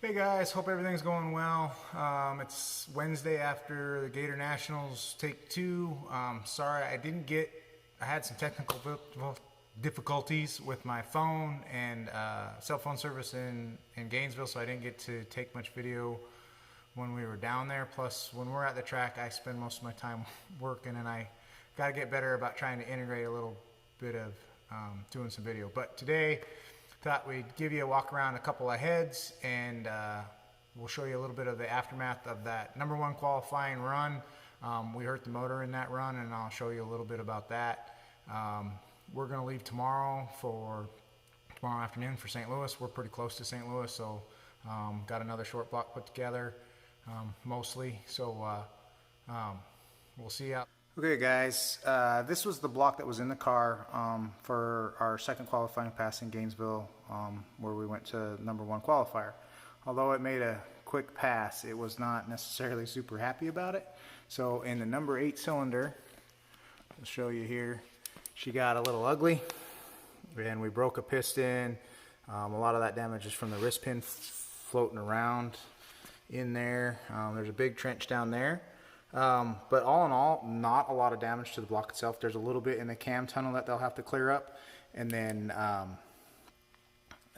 Hey guys, hope everything's going well. It's Wednesday after the Gator Nationals take two. Sorry, I had some technical difficulties with my phone and cell phone service in Gainesville, so I didn't get to take much video when we were down there. Plus, when we're at the track, I spend most of my time working, and I got to get better about trying to integrate a little bit of doing some video. But today, thought we'd give you a walk around a couple of heads, and we'll show you a little bit of the aftermath of that number one qualifying run. We hurt the motor in that run, and I'll show you a little bit about that. We're going to leave tomorrow afternoon for St. Louis. We're pretty close to St. Louis, so got another short block put together, mostly. So we'll see you. Okay guys, this was the block that was in the car for our second qualifying pass in Gainesville, where we went to number one qualifier. Although it made a quick pass, it was not necessarily super happy about it. So in the number 8 cylinder, I'll show you here, she got a little ugly, and we broke a piston. A lot of that damage is from the wrist pin floating around in there. There's a big trench down there. But all in all, not a lot of damage to the block itself. There's a little bit in the cam tunnel that they'll have to clear up, and then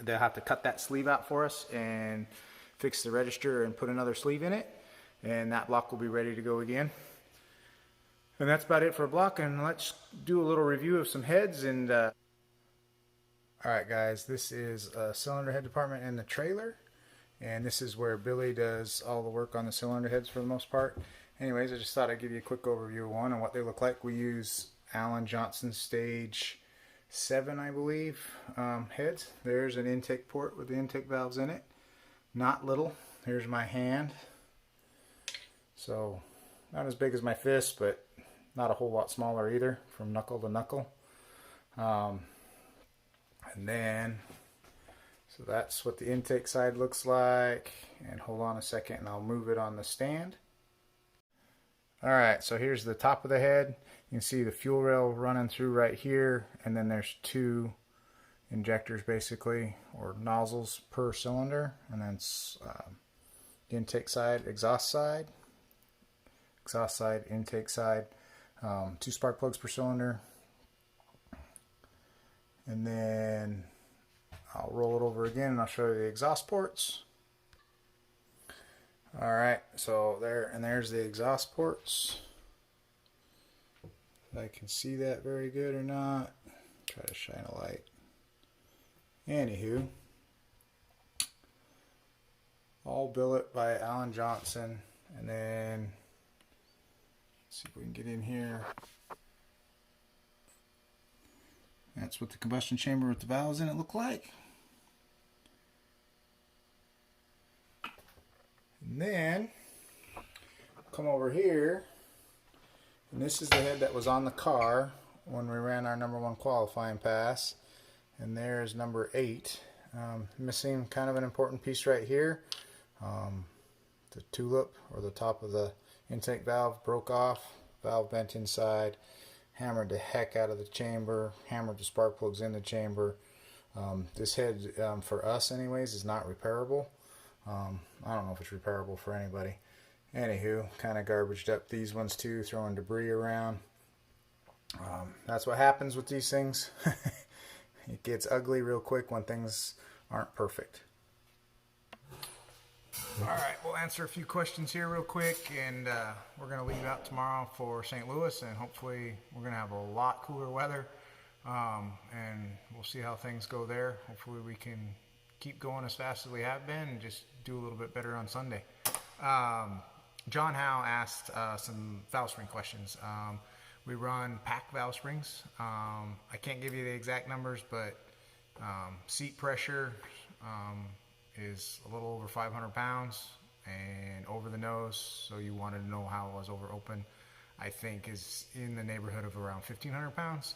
they'll have to cut that sleeve out for us and fix the register and put another sleeve in it, and that block will be ready to go again. And that's about it for a block, and let's do a little review of some heads. And alright guys, this is a cylinder head department in the trailer, and this is where Billy does all the work on the cylinder heads for the most part. Anyways, I just thought I'd give you a quick overview of one and what they look like. We use Alan Johnson Stage 7, I believe, heads. There's an intake port with the intake valves in it. Not little. Here's my hand. So, not as big as my fist, but not a whole lot smaller either, from knuckle to knuckle. And then, so that's what the intake side looks like. And hold on a second and I'll move it on the stand. Alright, so here's the top of the head. You can see the fuel rail running through right here, and then there's 2 injectors basically, or nozzles per cylinder, and then the intake side, exhaust side, intake side, 2 spark plugs per cylinder, and then I'll roll it over again and I'll show you the exhaust ports. Alright, so there's the exhaust ports. If I can see that very good or not. Try to shine a light. Anywho, all billet by Alan Johnson. And then, let's see if we can get in here. That's what the combustion chamber with the valves in it look like. And then come over here, and this is the head that was on the car when we ran our number one qualifying pass, and there's number 8. Missing kind of an important piece right here. The tulip, or the top of the intake valve, broke off, valve bent inside, hammered the heck out of the chamber, hammered the spark plugs in the chamber. This head, for us anyways, is not repairable. I don't know if it's repairable for anybody. Anywho, kind of garbaged up these ones too, throwing debris around. That's what happens with these things. It gets ugly real quick when things aren't perfect. Alright, we'll answer a few questions here real quick, and we're going to leave out tomorrow for St. Louis, and hopefully we're going to have a lot cooler weather, and we'll see how things go there. Hopefully we can keep going as fast as we have been and just do a little bit better on Sunday. John Howe asked some valve spring questions. We run pack valve springs. I can't give you the exact numbers, but seat pressure is a little over 500 pounds, and over the nose, so you wanted to know how it was over open, I think is in the neighborhood of around 1,500 pounds.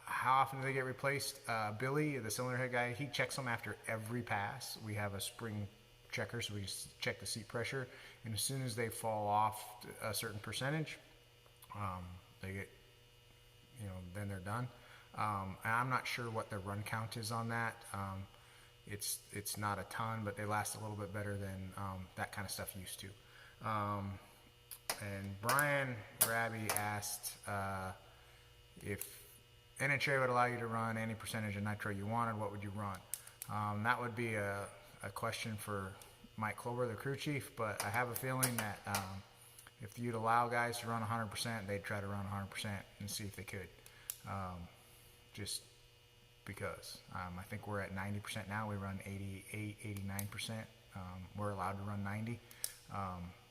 How often do they get replaced? Billy, the cylinder head guy, he checks them after every pass. We have a spring checker, so we just check the seat pressure, and as soon as they fall off a certain percentage, they get, then they're done. And I'm not sure what the run count is on that. it's not a ton, but they last a little bit better than that kind of stuff used to. And Brian Raby asked if NHA would allow you to run any percentage of nitro you wanted, what would you run? That would be a question for Mike Klober, the crew chief, but I have a feeling that if you'd allow guys to run 100%, they'd try to run 100% and see if they could. Just because. I think we're at 90% now. We run 88, 89%. We're allowed to run 90.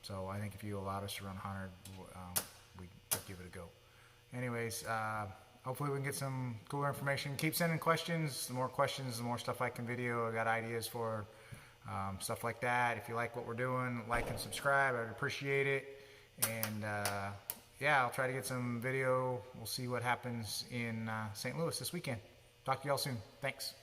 So I think if you allowed us to run 100, we'd give it a go. Anyways, hopefully we can get some cooler information. Keep sending questions. The more questions, the more stuff I can video. I got ideas for stuff like that. If you like what we're doing, like and subscribe. I'd appreciate it. And yeah, I'll try to get some video. We'll see what happens in St. Louis this weekend. Talk to y'all soon. Thanks.